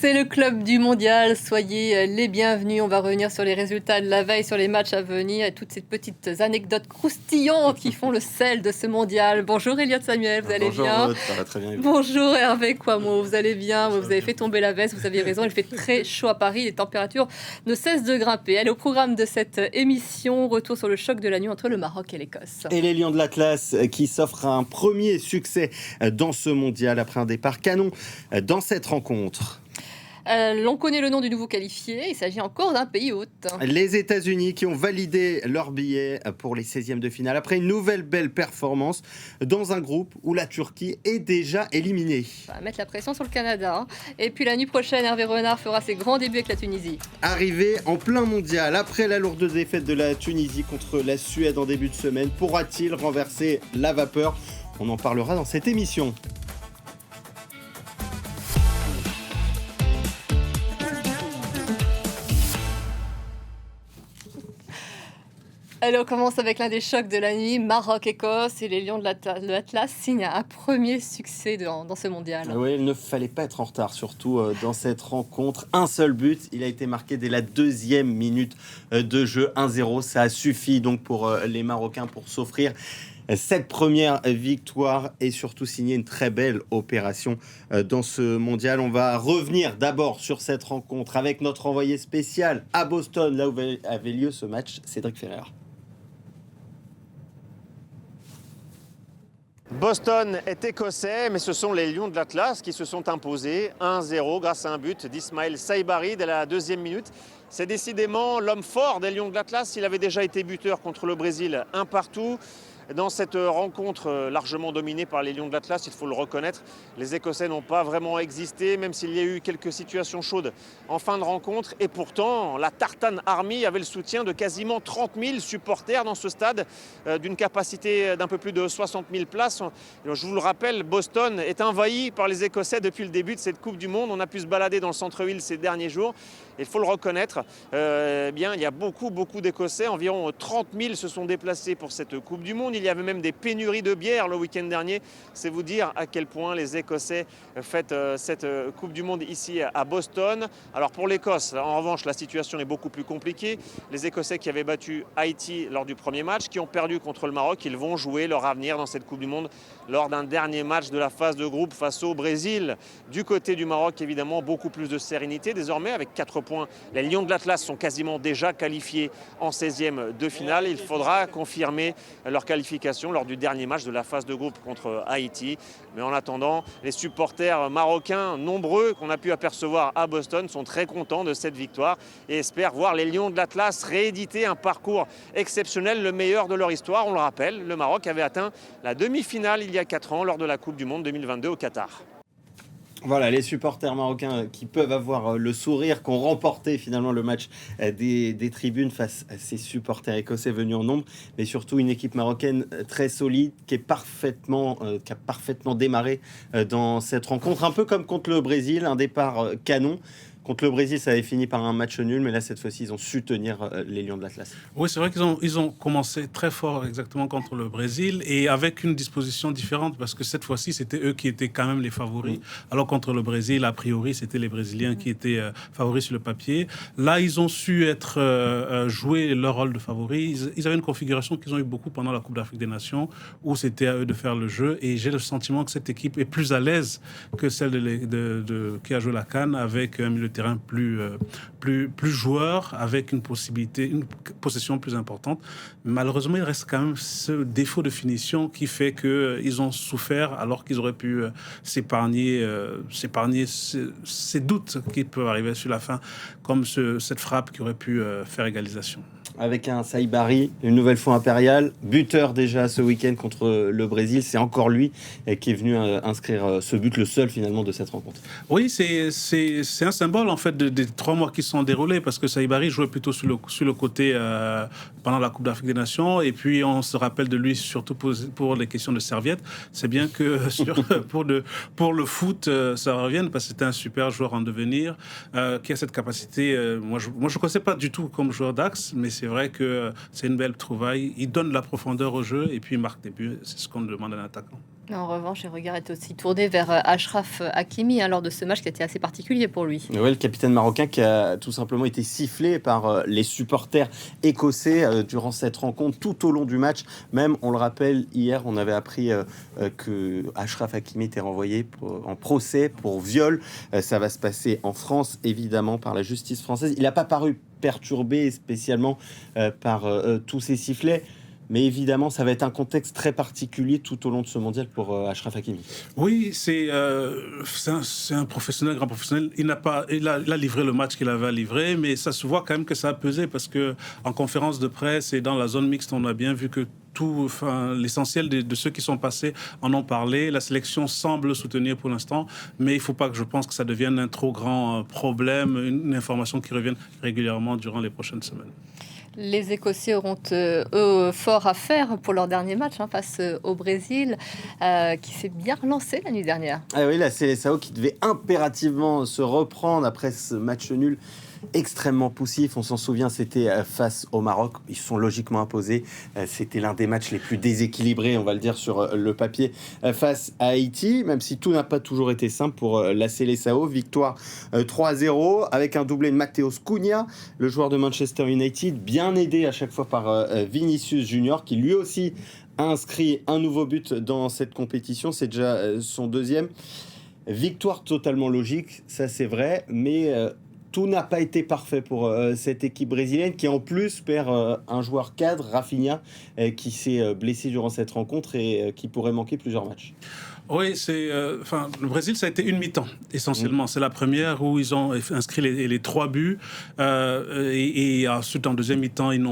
C'est le club du mondial, soyez les bienvenus. On va revenir sur les résultats de la veille, sur les matchs à venir et toutes ces petites anecdotes croustillantes qui font le sel de ce mondial. Bonjour Elliot Samuel, vous allez Bonjour bien? Aude, ça va très bien. Et vous? Bonjour Hervé Quamo, vous allez bien? Ça Vous va avez bien. fait tomber la veste, vous aviez raison, il fait très chaud à Paris, les températures ne cessent de grimper. Allez, au programme de cette émission, retour sur le choc de la nuit entre le Maroc et l'Écosse. Et les Lions de l'Atlas qui s'offrent un premier succès dans ce mondial après un départ canon dans cette rencontre. L'on connaît le nom du nouveau qualifié, il s'agit encore d'un pays hôte. Les États-Unis qui ont validé leur billet pour les 16e de finale après une nouvelle belle performance dans un groupe où la Turquie est déjà éliminée. On va mettre la pression sur le Canada. Hein. Et puis la nuit prochaine, Hervé Renard fera ses grands débuts avec la Tunisie. Arrivé en plein mondial après la lourde défaite de la Tunisie contre la Suède en début de semaine, pourra-t-il renverser la vapeur? On en parlera dans cette émission. Allez, on commence avec l'un des chocs de la nuit, Maroc-Écosse, et les Lions de l'Atlas signent un premier succès dans ce mondial. Oui, il ne fallait pas être en retard, surtout dans cette rencontre. Un seul but, il a été marqué dès la 2e minute de jeu, 1-0. Ça a suffi donc pour les Marocains pour s'offrir cette première victoire et surtout signer une très belle opération dans ce mondial. On va revenir d'abord sur cette rencontre avec notre envoyé spécial à Boston, là où avait lieu ce match, Cédric Ferrer. Boston est écossais, mais ce sont les Lions de l'Atlas qui se sont imposés 1-0 grâce à un but d'Ismaël Saibari dès la 2e minute. C'est décidément l'homme fort des Lions de l'Atlas. Il avait déjà été buteur contre le Brésil, un partout. Dans cette rencontre largement dominée par les Lions de l'Atlas, il faut le reconnaître, les Écossais n'ont pas vraiment existé, même s'il y a eu quelques situations chaudes en fin de rencontre. Et pourtant, la Tartan Army avait le soutien de quasiment 30 000 supporters dans ce stade, d'une capacité d'un peu plus de 60 000 places. Je vous le rappelle, Boston est envahi par les Écossais depuis le début de cette Coupe du Monde. On a pu se balader dans le centre-ville ces derniers jours. Il faut le reconnaître, il y a beaucoup d'Écossais, environ 30 000 se sont déplacés pour cette Coupe du Monde. Il y avait même des pénuries de bière le week-end dernier. C'est vous dire à quel point les Écossais fêtent cette Coupe du Monde ici à Boston. Alors pour l'Écosse, en revanche, la situation est beaucoup plus compliquée. Les Écossais qui avaient battu Haïti lors du premier match, qui ont perdu contre le Maroc, ils vont jouer leur avenir dans cette Coupe du Monde lors d'un dernier match de la phase de groupe face au Brésil. Du côté du Maroc, évidemment, beaucoup plus de sérénité désormais avec 4 points. Les Lions de l'Atlas sont quasiment déjà qualifiés en 16e de finale. Il faudra confirmer leur qualification lors du dernier match de la phase de groupe contre Haïti. Mais en attendant, les supporters marocains nombreux qu'on a pu apercevoir à Boston sont très contents de cette victoire et espèrent voir les Lions de l'Atlas rééditer un parcours exceptionnel, le meilleur de leur histoire. On le rappelle, le Maroc avait atteint la demi-finale il y a 4 ans lors de la Coupe du Monde 2022 au Qatar. Voilà, les supporters marocains qui peuvent avoir le sourire, qui ont remporté finalement le match des tribunes face à ces supporters écossais venus en nombre, mais surtout une équipe marocaine très solide qui a parfaitement démarré dans cette rencontre, un peu comme contre le Brésil, un départ canon. Contre le Brésil, ça avait fini par un match nul, mais là, cette fois-ci, ils ont su tenir les Lions de l'Atlas. Oui, c'est vrai qu'ils ont commencé très fort exactement contre le Brésil et avec une disposition différente parce que cette fois-ci, c'était eux qui étaient quand même les favoris. Alors contre le Brésil, a priori, c'était les Brésiliens qui étaient favoris sur le papier. Là, ils ont su jouer leur rôle de favoris. Ils avaient une configuration qu'ils ont eu beaucoup pendant la Coupe d'Afrique des Nations où c'était à eux de faire le jeu et j'ai le sentiment que cette équipe est plus à l'aise que celle qui a joué la CAN avec un milieu de terrain plus joueur, avec une possession plus importante. Malheureusement, il reste quand même ce défaut de finition qui fait qu'ils ont souffert alors qu'ils auraient pu s'épargner ces doutes qui peuvent arriver sur la fin, comme cette frappe qui aurait pu faire égalisation. Avec un Saibari, une nouvelle fois impérial, buteur déjà ce week-end contre le Brésil. C'est encore lui qui est venu inscrire ce but, le seul finalement de cette rencontre. Oui, c'est un symbole en fait des 3 mois qui sont déroulés parce que Saibari jouait plutôt sur le côté pendant la Coupe d'Afrique des Nations et puis on se rappelle de lui surtout pour les questions de serviettes. C'est bien que pour le foot, ça revienne parce que c'était un super joueur en devenir qui a cette capacité. Moi, je ne connaissais pas du tout comme joueur d'axe, mais c'est vrai que c'est une belle trouvaille. Il donne de la profondeur au jeu et puis il marque des buts. C'est ce qu'on demande à un attaquant. En revanche, les regards étaient aussi tournés vers Achraf Hakimi lors de ce match qui a été assez particulier pour lui. Ouais, le capitaine marocain qui a tout simplement été sifflé par les supporters écossais durant cette rencontre tout au long du match. Même, on le rappelle, hier, on avait appris que Achraf Hakimi était renvoyé en procès pour viol. Ça va se passer en France, évidemment, par la justice française. Il n'a pas paru perturbé spécialement par tous ces sifflets. Mais évidemment, ça va être un contexte très particulier tout au long de ce mondial pour Achraf Hakimi. Oui, c'est un professionnel, grand professionnel. Il a livré le match qu'il avait à livrer, mais ça se voit quand même que ça a pesé parce que en conférence de presse et dans la zone mixte, on a bien vu que l'essentiel de ceux qui sont passés en ont parlé. La sélection semble soutenir pour l'instant, mais il ne faut pas que je pense que ça devienne un trop grand problème, une information qui revienne régulièrement durant les prochaines semaines. Les Écossais auront eux fort à faire pour leur dernier match face au Brésil, qui s'est bien relancé la nuit dernière. Ah oui, la Seleção qui devait impérativement se reprendre après ce match nul extrêmement poussif. On s'en souvient, c'était face au Maroc. Ils se sont logiquement imposés. C'était l'un des matchs les plus déséquilibrés, on va le dire, sur le papier face à Haïti, même si tout n'a pas toujours été simple pour la Seleção. Victoire 3-0 avec un doublé de Matheus Cunha, le joueur de Manchester United, bien aidé à chaque fois par Vinicius Junior, qui lui aussi a inscrit un nouveau but dans cette compétition. C'est déjà son deuxième. Victoire totalement logique, ça c'est vrai, mais tout n'a pas été parfait pour cette équipe brésilienne qui en plus perd un joueur cadre, Rafinha, qui s'est blessé durant cette rencontre et qui pourrait manquer plusieurs matchs. Oui, le Brésil, ça a été une mi-temps, essentiellement. C'est la première où ils ont inscrit les 3 buts. Et ensuite, en deuxième mi-temps, ils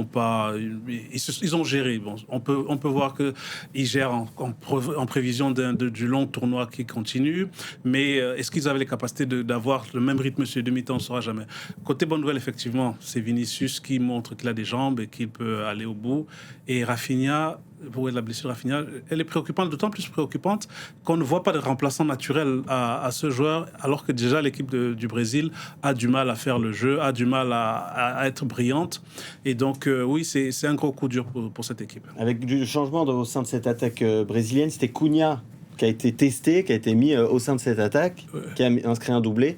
ont géré. Bon, on peut voir qu'ils gèrent en prévision du long tournoi qui continue. Mais est-ce qu'ils avaient les capacités d'avoir le même rythme sur les demi-temps? On ne saura jamais. Côté bonne nouvelle, effectivement, c'est Vinicius qui montre qu'il a des jambes et qu'il peut aller au bout. Et Rafinha, pour la blessure de Rafinha, elle est préoccupante, d'autant plus préoccupante qu'on ne voit pas de remplaçant naturel à ce joueur, alors que déjà l'équipe du Brésil a du mal à faire le jeu, a du mal à être brillante. Et donc, oui, c'est un gros coup dur pour cette équipe. Avec du changement au sein de cette attaque brésilienne, c'était Cunha qui a été testé, qui a été mis au sein de cette attaque, qui a inscrit un doublé.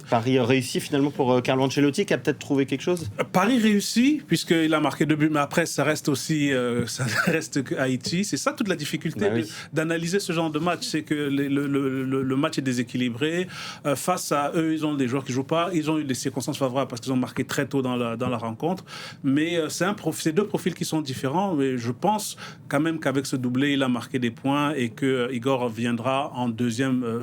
Paris réussi finalement pour Carlo Ancelotti, qui a peut-être trouvé quelque chose. Paris réussi, puisqu'il a marqué 2 buts, mais après, ça reste aussi Haïti. C'est ça toute la difficulté d'analyser ce genre de match. C'est que le match est déséquilibré. Face à eux, ils ont des joueurs qui ne jouent pas. Ils ont eu des circonstances favorables parce qu'ils ont marqué très tôt dans la rencontre. Mais c'est 2 profils qui sont différents. Mais je pense quand même qu'avec ce doublé, il a marqué des points et que Igor viendra en deuxième,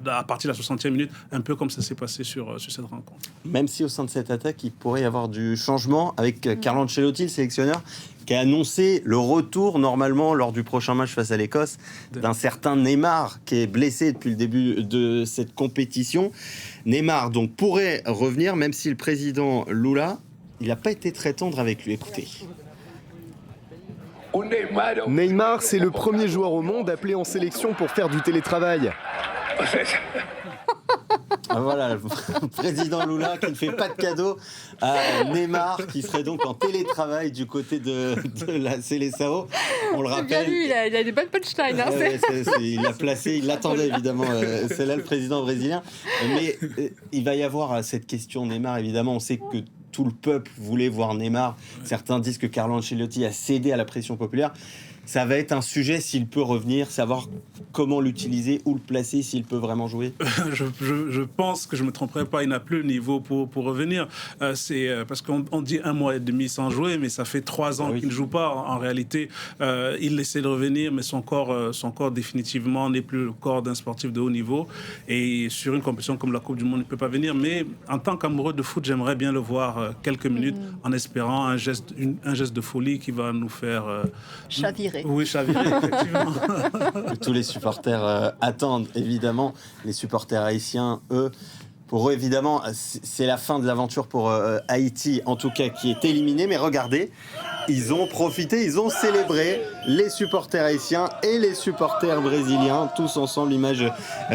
à partir de la 60e minute, un peu comme ça s'est passé sur cette rencontre. Même si au sein de cette attaque, il pourrait y avoir du changement avec Carlo Ancelotti, le sélectionneur, qui a annoncé le retour normalement lors du prochain match face à l'Écosse d'un certain Neymar qui est blessé depuis le début de cette compétition. Neymar donc pourrait revenir, même si le président Lula, il n'a pas été très tendre avec lui. Écoutez. Neymar, c'est le premier joueur au monde appelé en sélection pour faire du télétravail. Voilà, le président Lula qui ne fait pas de cadeau à Neymar, qui serait donc en télétravail du côté de la Seleção. On le rappelle. Bien lui, il a des bonnes punchlines. Il l'a placé, il l'attendait évidemment. C'est là le président brésilien. Mais il va y avoir cette question Neymar, évidemment. On sait que tout le peuple voulait voir Neymar. Certains disent que Carlo Ancelotti a cédé à la pression populaire. Ça va être un sujet s'il peut revenir, savoir comment l'utiliser, où le placer, s'il peut vraiment jouer. Je pense que je ne me tromperai pas, il n'a plus le niveau pour revenir. C'est parce qu'on dit 1 mois et demi sans jouer, mais ça fait 3 ans qu'il ne joue pas. En réalité, il essaie de revenir, mais son corps définitivement n'est plus le corps d'un sportif de haut niveau. Et sur une compétition comme la Coupe du Monde, il ne peut pas venir. Mais en tant qu'amoureux de foot, j'aimerais bien le voir quelques minutes en espérant un geste de folie qui va nous faire... chavirer. Oui, chavirer, effectivement. Tous les supporters attendent, évidemment. Les supporters haïtiens, eux, pour eux, évidemment, c'est la fin de l'aventure pour Haïti, en tout cas, qui est éliminé. Mais regardez, ils ont profité, ils ont célébré, les supporters haïtiens et les supporters brésiliens, tous ensemble. Image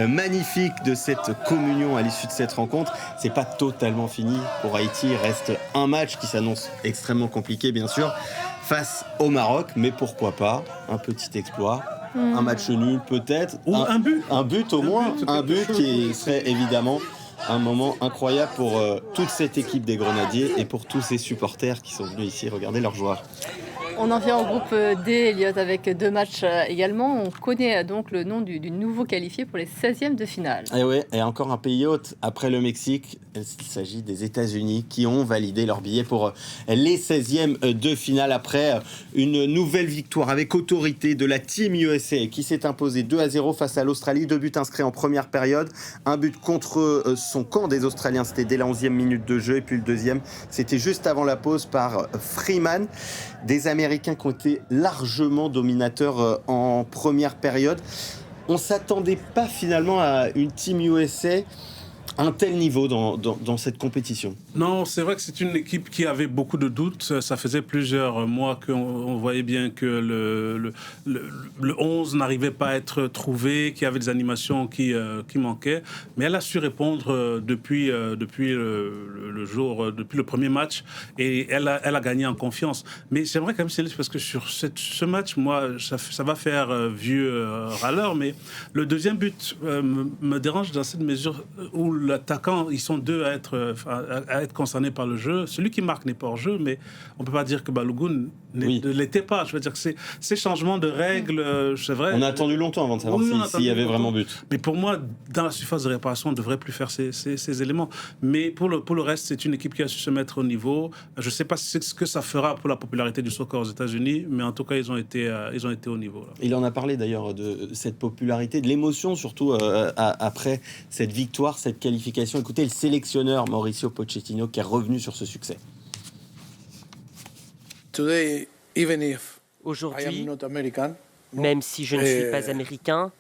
magnifique de cette communion à l'issue de cette rencontre. C'est pas totalement fini pour Haïti. Il reste un match qui s'annonce extrêmement compliqué, bien sûr, face au Maroc, mais pourquoi pas un petit exploit un match nul peut-être. Ou un but. Un but au moins. Un but qui serait évidemment un moment incroyable pour toute cette équipe des Grenadiers et pour tous ces supporters qui sont venus ici regarder leurs joueurs. On en vient au groupe D, Elliot, avec 2 matchs également. On connaît donc le nom du nouveau qualifié pour les 16e de finale. Et ouais, et encore un pays hôte. Après le Mexique, il s'agit des États-Unis qui ont validé leur billet pour les 16e de finale après une nouvelle victoire avec autorité de la Team USA qui s'est imposée 2-0 face à l'Australie. 2 buts inscrits en première période. Un but contre son camp des Australiens, c'était dès la 11e minute de jeu. Et puis le deuxième, c'était juste avant la pause par Freeman. Des Américains qui ont été largement dominateurs en première période. On ne s'attendait pas finalement à une Team USA à un tel niveau dans cette compétition. Non, c'est vrai que c'est une équipe qui avait beaucoup de doutes. Ça faisait plusieurs mois qu'on voyait bien que le 11 n'arrivait pas à être trouvé, qu'il y avait des animations qui manquaient. Mais elle a su répondre depuis le premier match et elle a gagné en confiance. Mais j'aimerais quand même Céline, parce que sur ce match, moi, ça va faire vieux râleur, mais le deuxième but me dérange dans cette mesure où l'attaquant, ils sont deux à être concernés par le jeu. Celui qui marque n'est pas hors jeu, mais on ne peut pas dire que Balogun ne l'était pas. Je veux dire que ces changements de règles, c'est vrai. On a attendu longtemps avant de savoir s'il y avait vraiment but. Mais pour moi, dans la surface de réparation, on ne devrait plus faire ces éléments. Mais pour le reste, c'est une équipe qui a su se mettre au niveau. Je ne sais pas ce que ça fera pour la popularité du soccer aux États-Unis, mais en tout cas, ils ont été au niveau. Là. Il en a parlé d'ailleurs de cette popularité, de l'émotion surtout après cette victoire, cette qualification. Écoutez le sélectionneur Mauricio Pochettino qui est revenu sur ce succès. Aujourd'hui, même si je ne suis pas américain,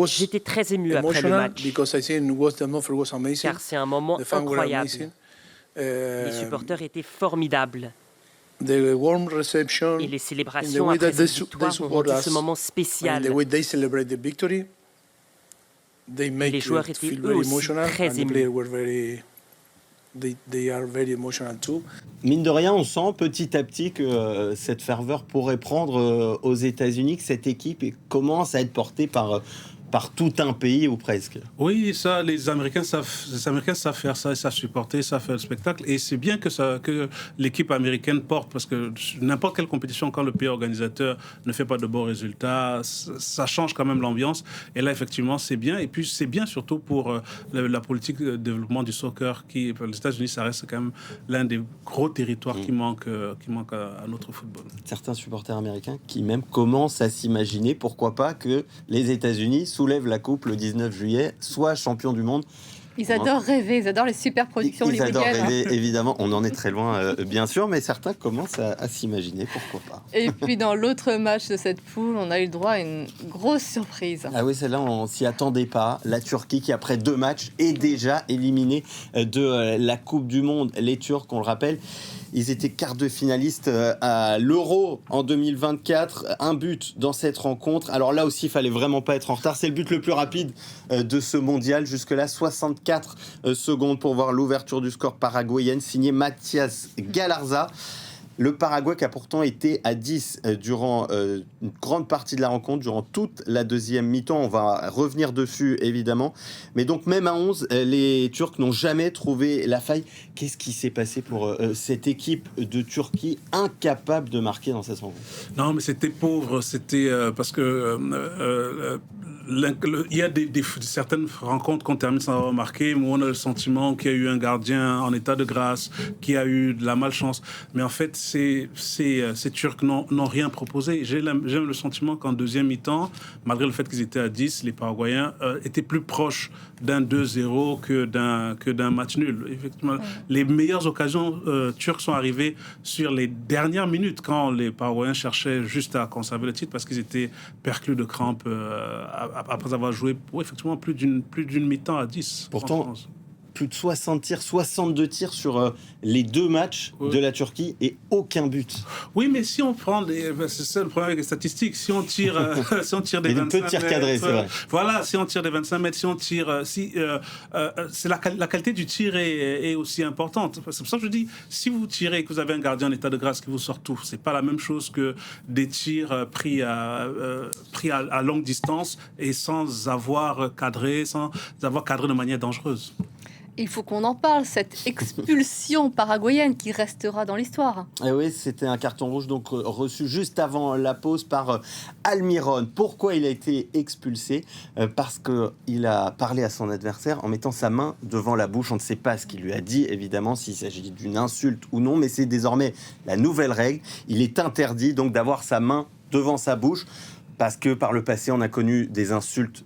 j'étais très ému après le match, car c'est un moment incroyable. Les supporters étaient formidables. Et les célébrations après cette victoire ont rendu ce moment spécial. Les joueurs étaient eux aussi très émus. Mine de rien, on sent petit à petit que cette ferveur pourrait prendre aux États-Unis, que cette équipe commence à être portée par tout un pays ou presque. Oui, ça, les Américains savent faire ça, ils savent supporter, ils savent faire le spectacle. Et c'est bien que l'équipe américaine porte, parce que n'importe quelle compétition, quand le pays organisateur ne fait pas de bons résultats, ça change quand même l'ambiance. Et là, effectivement, c'est bien. Et puis, c'est bien surtout pour la politique de développement du soccer, qui, pour les États-Unis, ça reste quand même l'un des gros territoires qui manque à notre football. Certains supporters américains qui même commencent à s'imaginer, pourquoi pas, que les États-Unis soulève la coupe le 19 juillet, soit champion du monde. Ils adorent rêver, ils adorent les super productions hollywoodiennes. Ils adorent rêver, évidemment. On en est très loin, bien sûr, mais certains commencent à s'imaginer, pourquoi pas. Et puis dans l'autre match de cette poule, on a eu le droit à une grosse surprise. Ah oui, celle-là, on s'y attendait pas. La Turquie qui, après 2 matchs, est déjà éliminée de la Coupe du Monde. Les Turcs, on le rappelle, ils étaient quart de finalistes à l'Euro en 2024. Un but dans cette rencontre. Alors là aussi, il fallait vraiment pas être en retard. C'est le but le plus rapide de ce mondial. Jusque-là, 64 secondes pour voir l'ouverture du score paraguayenne, signé Mathias Galarza. Le Paraguay qui a pourtant été à 10 durant une grande partie de la rencontre, durant toute la deuxième mi-temps. On va revenir dessus, évidemment. Mais donc, même à 11, les Turcs n'ont jamais trouvé la faille. Qu'est-ce qui s'est passé pour cette équipe de Turquie incapable de marquer dans cette rencontre? Non, mais c'était pauvre. C'était parce que... il y a certaines rencontres qu'on termine sans avoir marqué, où on a le sentiment qu'il y a eu un gardien en état de grâce, qu'il y a eu de la malchance. Mais en fait, ces Turcs n'ont rien proposé. J'ai le sentiment qu'en deuxième mi-temps, malgré le fait qu'ils étaient à 10, les Paraguayens étaient plus proches d'un 2-0 que d'un match nul. Effectivement, les meilleures occasions turques sont arrivées sur les dernières minutes, quand les Paraguayens cherchaient juste à conserver le titre, parce qu'ils étaient perclus de crampes après avoir joué effectivement plus d'une mi-temps à 10. Pourtant, plus de 60 tirs, 62 tirs sur les 2 matchs de la Turquie et aucun but. Oui, mais si on prend c'est ça le problème avec les statistiques. Si on tire, des 25 mètres, tirs cadrés, c'est vrai. Voilà, si on tire des 25 mètres, si on tire, c'est la qualité du tir est aussi importante. C'est pour ça que je dis, si vous tirez et que vous avez un gardien en état de grâce qui vous sort tout, c'est pas la même chose que des tirs pris à longue distance et sans avoir cadré de manière dangereuse. Il faut qu'on en parle, cette expulsion paraguayenne qui restera dans l'histoire. Et oui, c'était un carton rouge donc reçu juste avant la pause par Almiron. Pourquoi il a été expulsé ? Parce qu'il a parlé à son adversaire en mettant sa main devant la bouche. On ne sait pas ce qu'il lui a dit, évidemment, s'il s'agit d'une insulte ou non, mais c'est désormais la nouvelle règle. Il est interdit donc d'avoir sa main devant sa bouche. Parce que par le passé, on a connu des insultes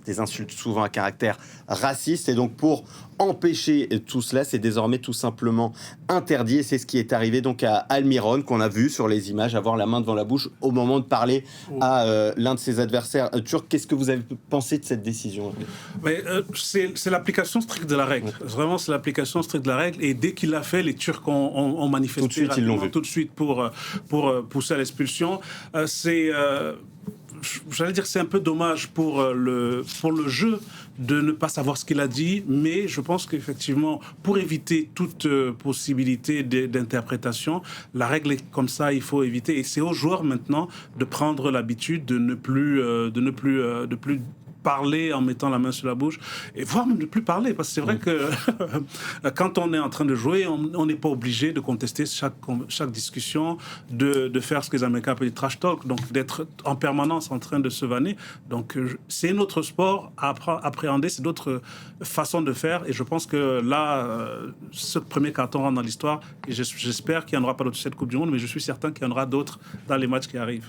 souvent à caractère raciste. Et donc, pour empêcher tout cela, c'est désormais tout simplement interdit. Et c'est ce qui est arrivé donc à Almiron, qu'on a vu sur les images, avoir la main devant la bouche au moment de parler à l'un de ses adversaires turcs. Qu'est-ce que vous avez pensé de cette décision ? Mais, c'est l'application stricte de la règle. Vraiment, c'est l'application stricte de la règle. Et dès qu'il l'a fait, les Turcs ont manifesté tout de suite, ils l'ont vu. Tout de suite pour pousser à l'expulsion. J'allais dire que c'est un peu dommage pour le jeu de ne pas savoir ce qu'il a dit, mais je pense qu'effectivement, pour éviter toute possibilité d'interprétation, la règle est comme ça, il faut éviter. Et c'est aux joueurs maintenant de prendre l'habitude de ne plus parler en mettant la main sur la bouche, et voire même de plus parler, parce que c'est vrai que quand on est en train de jouer, on n'est pas obligé de contester chaque discussion, de faire ce que les Américains appellent trash talk, donc d'être en permanence en train de se vanner. Donc c'est notre sport à appréhender, c'est d'autres façons de faire, et je pense que là, ce premier carton rentre dans l'histoire, et j'espère qu'il n'y en aura pas d'autres cette Coupe du Monde, mais je suis certain qu'il y en aura d'autres dans les matchs qui arrivent.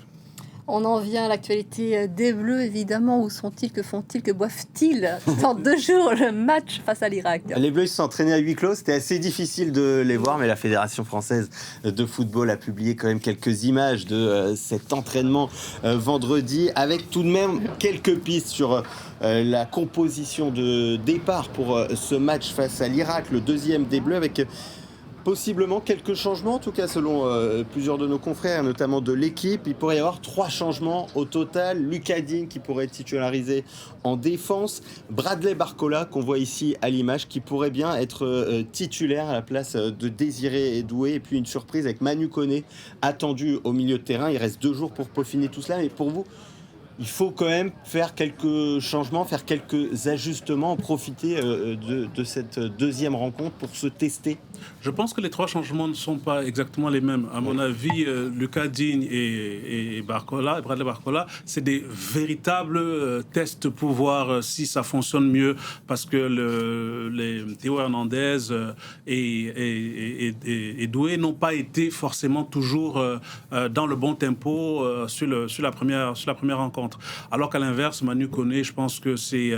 On en vient à l'actualité des Bleus, évidemment. Où sont-ils ? Que font-ils ? Que boivent-ils ? Dans 2 jours, le match face à l'Irak. Les Bleus, ils se sont entraînés à huis clos. C'était assez difficile de les voir, mais la Fédération française de football a publié quand même quelques images de cet entraînement vendredi, avec tout de même quelques pistes sur la composition de départ pour ce match face à l'Irak, le 2e des Bleus, avec possiblement quelques changements, en tout cas selon plusieurs de nos confrères, notamment de l'équipe. Il pourrait y avoir 3 changements au total. Lucas Digne qui pourrait être titularisé en défense. Bradley Barcola, qu'on voit ici à l'image, qui pourrait bien être titulaire à la place de Désiré Doué. Et puis une surprise avec Manu Koné, attendu au milieu de terrain. Il reste 2 jours pour peaufiner tout cela. Mais pour vous, il faut quand même faire quelques changements, faire quelques ajustements, profiter de cette 2e rencontre pour se tester. Je pense que les 3 changements ne sont pas exactement les mêmes. À mon avis, Lucas Digne et Bradley Barcola, c'est des véritables tests pour voir si ça fonctionne mieux, parce que les Théo Hernandez et Doué n'ont pas été forcément toujours dans le bon tempo sur la première rencontre. Alors qu'à l'inverse, Manu Koné, je pense que c'est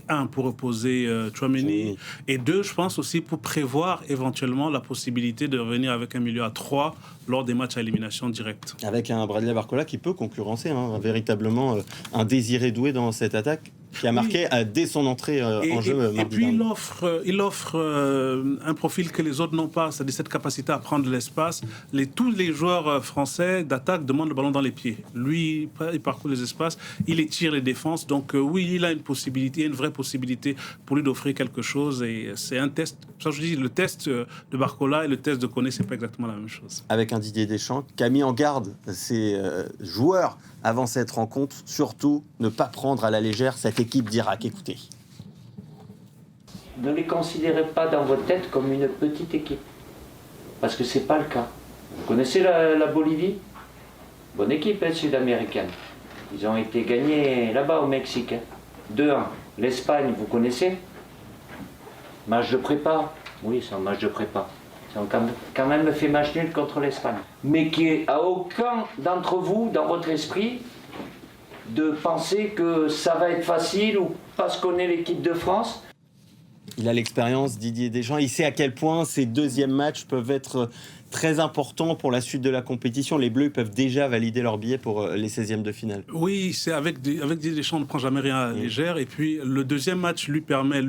1 pour reposer Tchouaméni, et 2, je pense aussi pour prévoir éventuellement la possibilité de revenir avec un milieu à 3 lors des matchs à élimination directe. Avec un Bradley Barcola qui peut concurrencer véritablement un Désiré Doué dans cette attaque, qui a marqué dès son entrée en jeu. Et puis il offre un profil que les autres n'ont pas, c'est-à-dire cette capacité à prendre l'espace. Tous les joueurs français d'attaque demandent le ballon dans les pieds. Lui, il parcourt les espaces, il étire les défenses. Donc oui, il a une vraie possibilité pour lui d'offrir quelque chose. Et c'est un test. Ça, je dis, le test de Barcola et le test de Koné, c'est pas exactement la même chose. Avec un Didier Deschamps qui a mis en garde ses joueurs avant cette rencontre, surtout ne pas prendre à la légère cette équipe d'Irak. Écoutez. Ne les considérez pas dans votre tête comme une petite équipe, parce que c'est pas le cas. Vous connaissez la Bolivie ? Bonne équipe sud-américaine. Ils ont été gagnés là-bas au Mexique. 2-1. L'Espagne, vous connaissez ? Match de prépa ? Oui, c'est un match de prépa. Ils ont quand même fait match nul contre l'Espagne. Mais qui est à aucun d'entre vous, dans votre esprit, de penser que ça va être facile ou parce qu'on est l'équipe de France. Il a l'expérience, Didier Deschamps. Il sait à quel point ces 2e matchs peuvent être très important pour la suite de la compétition. Les Bleus peuvent déjà valider leur billet pour les 16e de finale. Oui, c'est avec Didier Deschamps, on ne prend jamais rien à légère. Et puis, le deuxième match lui permet,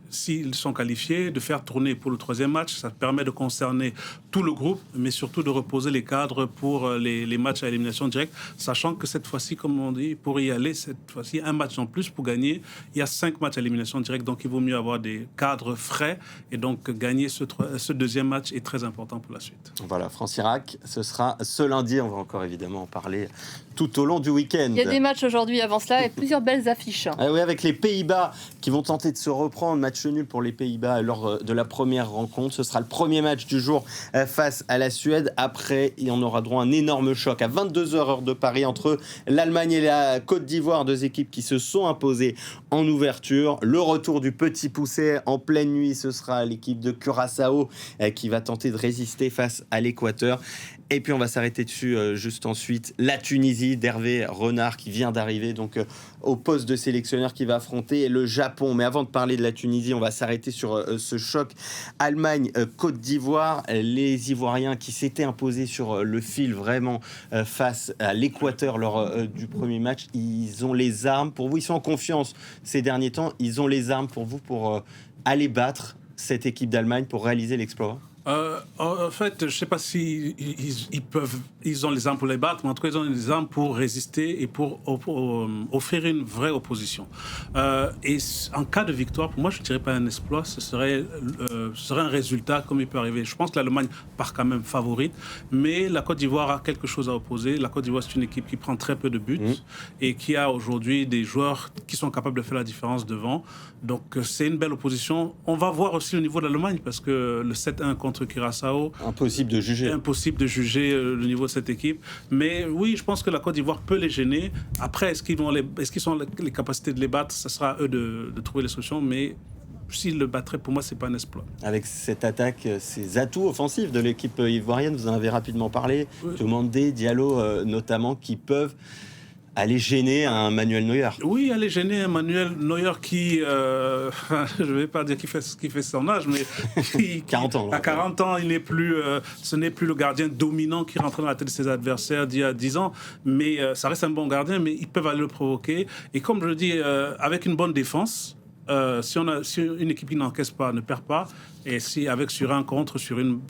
s'ils sont qualifiés, de faire tourner pour le troisième match. Ça permet de concerner tout le groupe, mais surtout de reposer les cadres pour les matchs à élimination directe, sachant que cette fois-ci, comme on dit, pour y aller, cette fois-ci, un match en plus pour gagner. Il y a 5 matchs à élimination directe, donc il vaut mieux avoir des cadres frais. Et donc, gagner ce deuxième match est très important pour la suite. Voilà, France-Irak, ce sera ce lundi. On va encore évidemment en parler tout au long du week-end. Il y a des matchs aujourd'hui avant cela et plusieurs belles affiches. Ah oui, avec les Pays-Bas qui vont tenter de se reprendre. Match nul pour les Pays-Bas lors de la première rencontre. Ce sera le premier match du jour face à la Suède. Après, il y en aura droit à un énorme choc à 22h heure de Paris entre l'Allemagne et la Côte d'Ivoire. 2 équipes qui se sont imposées en ouverture. Le retour du petit poucet en pleine nuit, ce sera l'équipe de Curaçao qui va tenter de résister face à l'Équateur. Et puis on va s'arrêter dessus juste ensuite. La Tunisie d'Hervé Renard qui vient d'arriver donc au poste de sélectionneur qui va affronter le Japon. Mais avant de parler de la Tunisie, on va s'arrêter sur ce choc Allemagne-Côte d'Ivoire. Les Ivoiriens qui s'étaient imposés sur le fil vraiment face à l'Équateur lors du premier match. Ils ont les armes pour vous, ils sont en confiance ces derniers temps. Ils ont les armes pour vous pour aller battre cette équipe d'Allemagne pour réaliser l'exploit. En fait, je ne sais pas si ils ont les armes pour les battre, mais en tout cas, ils ont les armes pour résister et pour offrir une vraie opposition. Et en cas de victoire, pour moi, je ne dirais pas un exploit, ce serait un résultat comme il peut arriver. Je pense que l'Allemagne part quand même favorite, mais la Côte d'Ivoire a quelque chose à opposer. La Côte d'Ivoire, c'est une équipe qui prend très peu de buts et qui a aujourd'hui des joueurs qui sont capables de faire la différence devant. Donc, c'est une belle opposition. On va voir aussi au niveau de l'Allemagne, parce que le 7-1 contre Curaçao... Impossible de juger le niveau de cette équipe. Mais oui, je pense que la Côte d'Ivoire peut les gêner. Après, est-ce qu'ils ont les capacités de les battre? Ce sera à eux de trouver les solutions. Mais s'ils le battraient, pour moi, ce n'est pas un exploit. Avec cette attaque, ces atouts offensifs de l'équipe ivoirienne, vous en avez rapidement parlé. Demandé, Diallo notamment, qui peuvent aller gêner un Manuel Neuer. Oui, aller gêner un Manuel Neuer qui, je ne vais pas dire qu'il fait son âge, mais qui 40 ans. À 40 ans, il n'est plus, ce n'est plus le gardien dominant qui rentrait dans la tête de ses adversaires d'il y a 10 ans, mais ça reste un bon gardien, mais ils peuvent aller le provoquer. Et comme je le dis, avec une bonne défense, si une équipe qui n'encaisse pas ne perd pas, et si sur un contre, sur une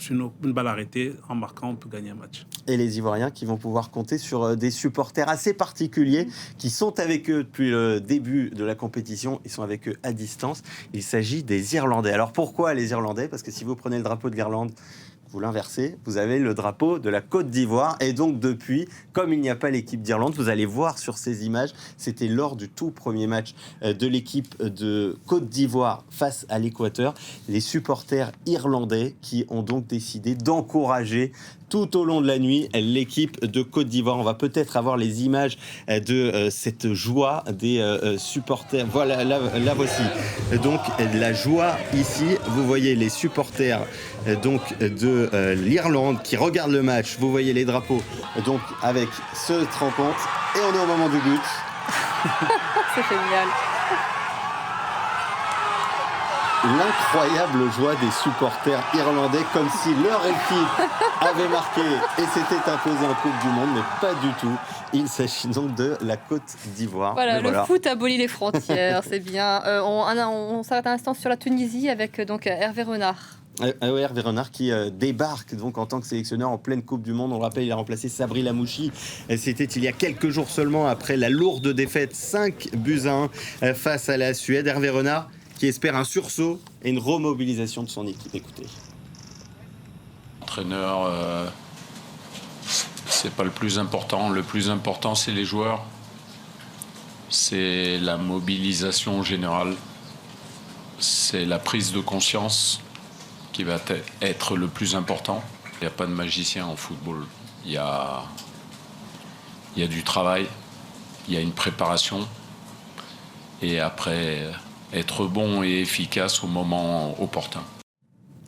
balle arrêtée, en marquant, on peut gagner un match. Et les Ivoiriens qui vont pouvoir compter sur des supporters assez particuliers qui sont avec eux depuis le début de la compétition. Ils sont avec eux à distance. Il s'agit des Irlandais. Alors pourquoi les Irlandais? Parce que si vous prenez le drapeau de l'Irlande, vous l'inversez, vous avez le drapeau de la Côte d'Ivoire. Et donc depuis, comme il n'y a pas l'équipe d'Irlande, vous allez voir sur ces images, c'était lors du tout premier match de l'équipe de Côte d'Ivoire face à l'Équateur, les supporters irlandais qui ont donc décidé d'encourager tout au long de la nuit l'équipe de Côte d'Ivoire. On va peut-être avoir les images de cette joie des supporters. Voilà, là voici. Donc la joie ici, vous voyez les supporters donc de l'Irlande qui regardent le match. Vous voyez les drapeaux donc avec cette rencontre et on est au moment du but. C'est génial. L'incroyable joie des supporters irlandais, comme si leur équipe avait marqué et s'était imposée en Coupe du Monde, mais pas du tout. Il s'agit donc de la Côte d'Ivoire. Voilà, foot abolit les frontières, c'est bien. On s'arrête un instant sur la Tunisie avec donc Hervé Renard. Hervé Renard qui débarque donc en tant que sélectionneur en pleine Coupe du Monde. On le rappelle, il a remplacé Sabri Lamouchi. C'était il y a quelques jours seulement après la lourde défaite 5-1 face à la Suède. Hervé Renard qui espère un sursaut et une remobilisation de son équipe. Écoutez. L'entraîneur, c'est pas le plus important. Le plus important, c'est les joueurs. C'est la mobilisation générale. C'est la prise de conscience qui va être le plus important. Il n'y a pas de magicien en football. Il y a du travail, il y a une préparation. Et après, être bon et efficace au moment opportun.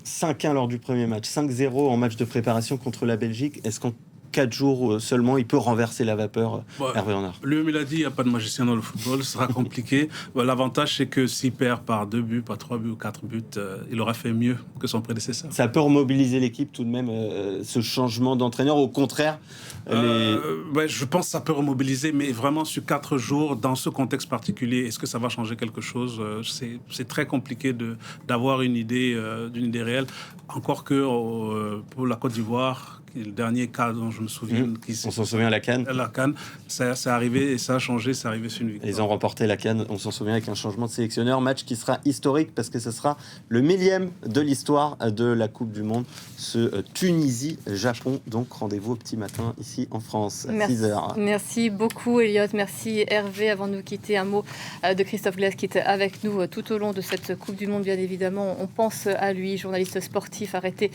5-1 lors du premier match, 5-0 en match de préparation contre la Belgique. Est-ce qu'en 4 jours seulement, il peut renverser la vapeur, Hervé Renard. Lui-même, il a dit, il n'y a pas de magicien dans le football, ce sera compliqué. L'avantage, c'est que s'il perd par 2 buts, par 3 buts ou 4 buts, il aura fait mieux que son prédécesseur. Ça peut remobiliser l'équipe tout de même, ce changement d'entraîneur. Au contraire, je pense que ça peut remobiliser, mais vraiment sur 4 jours, dans ce contexte particulier, est-ce que ça va changer quelque chose? C'est très compliqué d'avoir une idée, d'une idée réelle. Encore que pour la Côte d'Ivoire, le dernier cas dont je me souviens... On s'en souvient à la CAN. La CAN, c'est arrivé et ça a changé, c'est arrivé sur une victoire. Ils ont remporté la CAN, on s'en souvient, avec un changement de sélectionneur. Match qui sera historique parce que ce sera le 1000e de l'histoire de la Coupe du Monde. Ce Tunisie-Japon. Donc rendez-vous au petit matin ici en France, à 6h. Merci beaucoup Elliot, merci Hervé. Avant de nous quitter, un mot de Christophe Glaise qui était avec nous tout au long de cette Coupe du Monde, bien évidemment. On pense à lui, journaliste sportif arrêté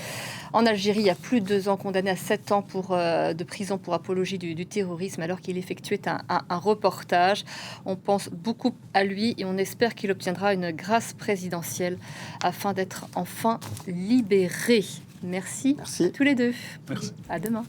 en Algérie il y a plus de 2 ans, condamné à 7 ans de prison pour apologie du terrorisme alors qu'il effectuait un reportage. On pense beaucoup à lui et on espère qu'il obtiendra une grâce présidentielle afin d'être enfin libéré. Merci à tous les deux. Merci. À demain.